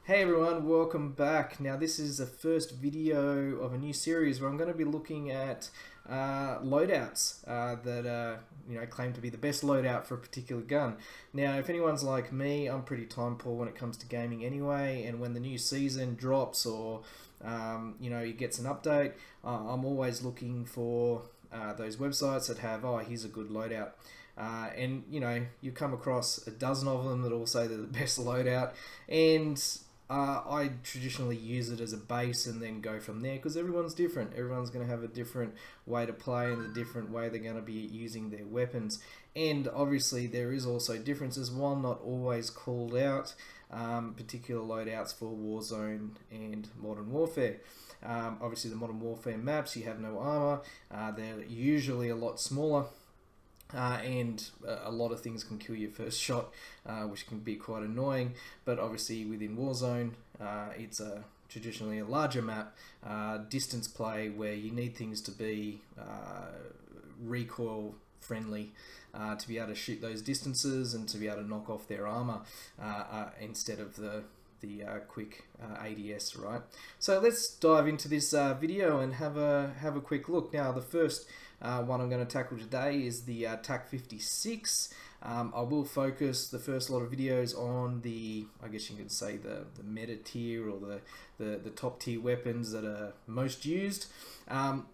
Hey everyone, welcome back. Now this is the first video of a new series where I'm going to be looking at loadouts that claim to be the best loadout for a particular gun. Now if anyone's like me, I'm pretty time poor when it comes to gaming anyway, and when the new season drops or it gets an update, I'm always looking for those websites that have, oh, here's a good loadout. And you come across a dozen of them that all say they're the best loadout, and I traditionally use it as a base and then go from there because everyone's different. Everyone's going to have a different way to play and a different way they're going to be using their weapons. And obviously there is also differences, while not always called out, particular loadouts for Warzone and Modern Warfare. Obviously the Modern Warfare maps, you have no armor. They're usually a lot smaller. And a lot of things can kill your first shot, which can be quite annoying. But obviously within Warzone, it's traditionally a larger map, distance play, where you need things to be recoil friendly to be able to shoot those distances and to be able to knock off their armor instead of the quick ADS, right? So let's dive into this video and have a quick look. Now the first one I'm going to tackle today is the TAQ-56. I will focus the first lot of videos on the, I guess you could say, the meta tier or the top tier weapons that are most used. And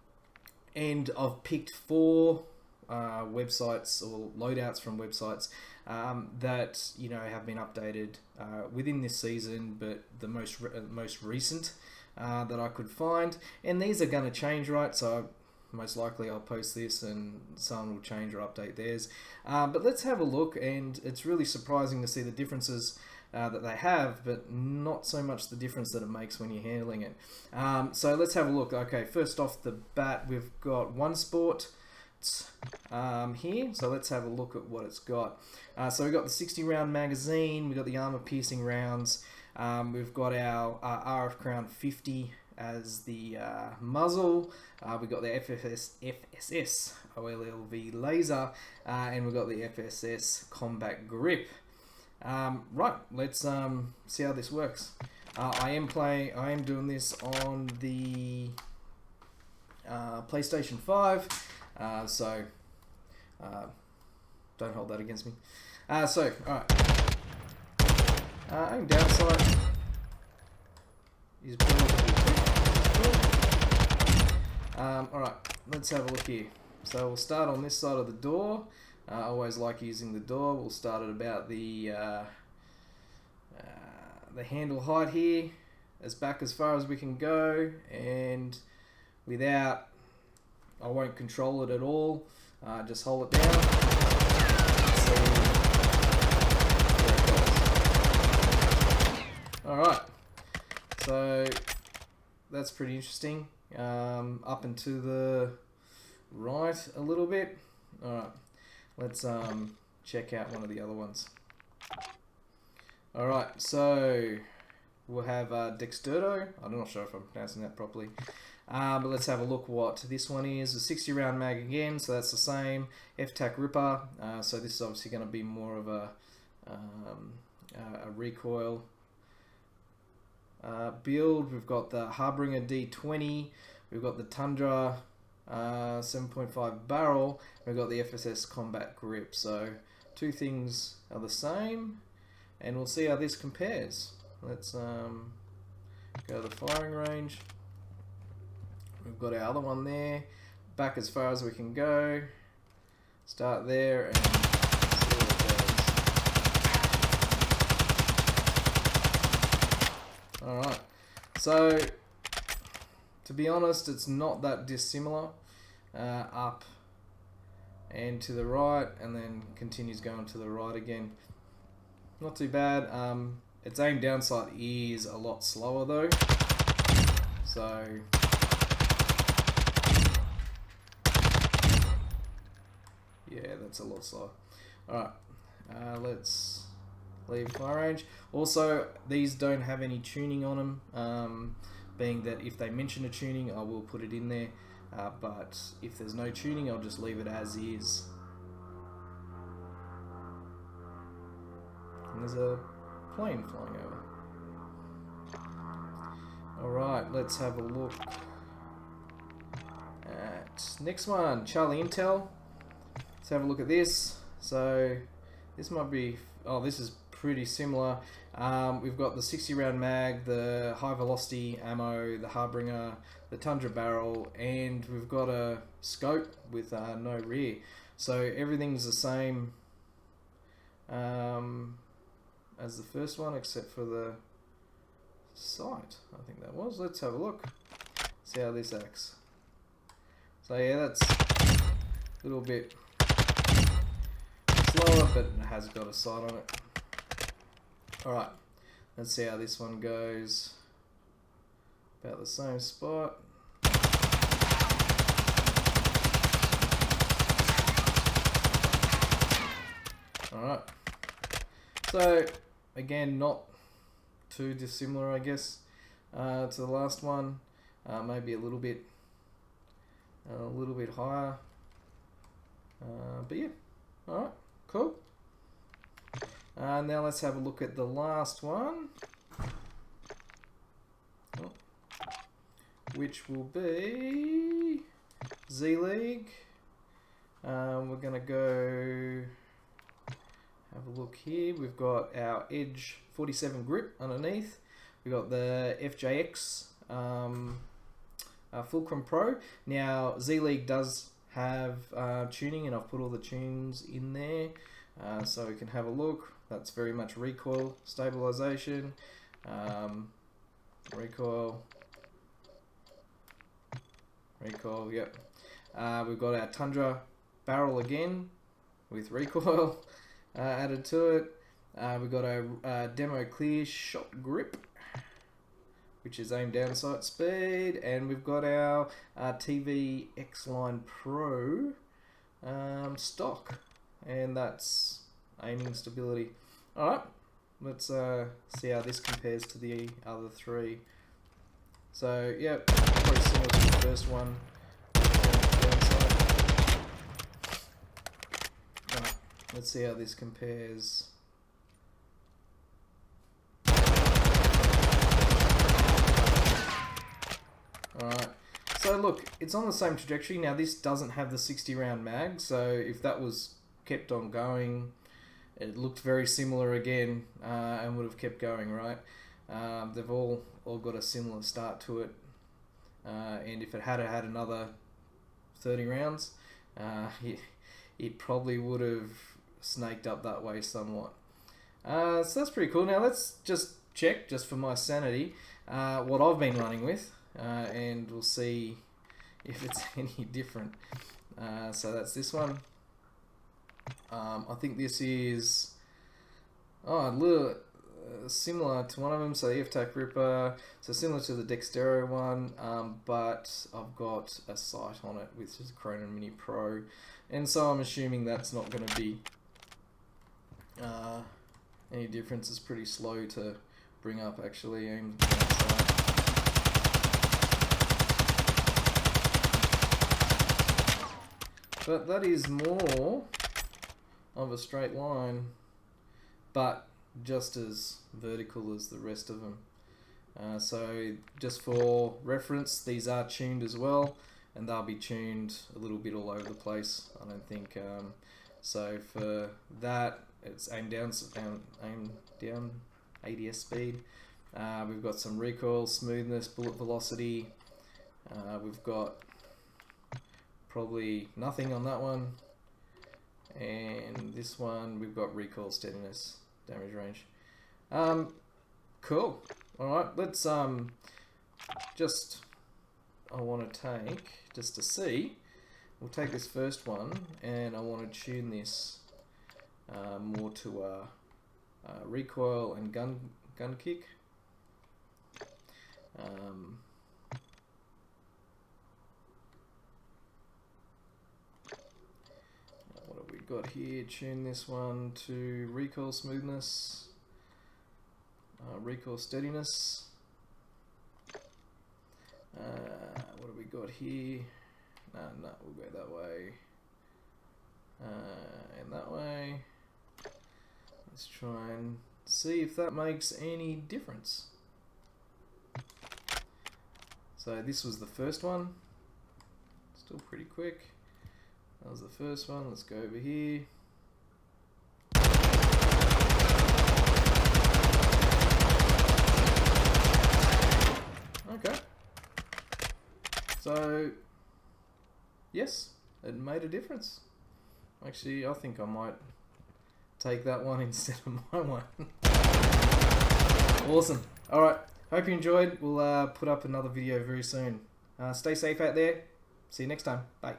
I've picked 4 websites or loadouts from websites that have been updated within this season, but the most recent that I could find. And these are going to change, right? So most likely I'll post this and someone will change or update theirs. But let's have a look, and it's really surprising to see the differences that they have, but not so much the difference that it makes when you're handling it. So let's have a look. Okay, first off the bat, we've got One Sport here. So let's have a look at what it's got. So we've got the 60 round magazine, we've got the armor piercing rounds, we've got our RF Crown 50 as the muzzle, we've got the FSS OLLV laser, and we've got the FSS combat grip. Right, let's see how this works. I am doing this on the PlayStation 5, so don't hold that against me. So alright, aim down sight is alright, let's have a look here. So we'll start on this side of the door. I always like using the door. We'll start at about the handle height here, back as far as we can go, and without, I won't control it at all. Just hold it down. Alright, so that's pretty interesting. Up and to the right a little bit. Alright, let's check out one of the other ones. Alright, so we'll have Dexterto. I'm not sure if I'm pronouncing that properly. But let's have a look what this one is. A 60 round mag again, so that's the same. FTAC Ripper, so this is obviously going to be more of a recoil build. We've got the Harbinger D20, we've got the Tundra 7.5 barrel, we've got the FSS combat grip. So 2 things are the same, and we'll see how this compares. Let's go to the firing range. We've got our other one there, back as far as we can go. Start there and see what it does. Alright, so to be honest, it's not that dissimilar. Up and to the right, and then continues going to the right again. Not too bad. Its aim down sight is a lot slower though, so yeah, that's a lot slower. Alright, let's leave fire range. Also, these don't have any tuning on them, being that if they mention a tuning, I will put it in there, but if there's no tuning, I'll just leave it as is. And there's a plane flying over. let's have a look at next one, Charlie Intel. Let's have a look at this. So this might be, oh, this is pretty similar. We've got the 60 round mag, the high velocity ammo, the Harbinger, the Tundra barrel, and we've got a scope with no rear. So everything's the same as the first one except for the sight, I think that was. Let's have a look, see how this acts. So yeah, that's a little bit slower, but it has got a sight on it. Alright, let's see how this one goes. About the same spot. Alright, so again, not too dissimilar, I guess, to the last one. Maybe a little bit higher. But yeah, alright, cool. Now let's have a look at the last one, which will be Z-League. We're going to go have a look here. We've got our Edge 47 grip underneath. We've got the FJX Fulcrum Pro. Now Z-League does have tuning, and I've put all the tunes in there, so we can have a look. That's very much recoil stabilization, recoil, yep. We've got our Tundra barrel again with recoil added to it. We've got our demo clear shot grip, which is aim down sight speed, and we've got our TV X-Line Pro stock, and that's aiming stability. Alright, let's see how this compares to the other three. So yeah, pretty similar to the first one. Alright, let's see how this compares. Alright, so look, it's on the same trajectory. Now this doesn't have the 60 round mag, so if that was kept on going, it looked very similar again, and would have kept going, right? They've all got a similar start to it, and if it had another 30 rounds, it probably would have snaked up that way somewhat. So that's pretty cool. Now let's just check, just for my sanity, what I've been running with, and we'll see if it's any different. So that's this one. I think this is a little similar to one of them, so the TAQ Ripper, so similar to the Dextero one, but I've got a sight on it, which is a Cronin Mini Pro, and so I'm assuming that's not going to be any difference. It's pretty slow to bring up, actually. Aim but that is more of a straight line, but just as vertical as the rest of them. So just for reference, these are tuned as well, and they'll be tuned a little bit all over the place, I don't think. So for that, it's aim down ADS speed. We've got some recoil, smoothness, bullet velocity. We've got probably nothing on that one. And this one, we've got recoil, steadiness, damage range. Cool. Alright, let's just, I want to take, just to see, we'll take this first one, and I want to tune this more to recoil and gun kick. What have we got here? Tune this one to recoil smoothness, recoil steadiness. What have we got here? No, we'll go that way. And that way. Let's try and see if that makes any difference. So this was the first one. Still pretty quick. That was the first one. Let's go over here. Okay. So, yes, it made a difference. Actually, I think I might take that one instead of my one. Awesome. Alright, hope you enjoyed. We'll put up another video very soon. Stay safe out there. See you next time. Bye.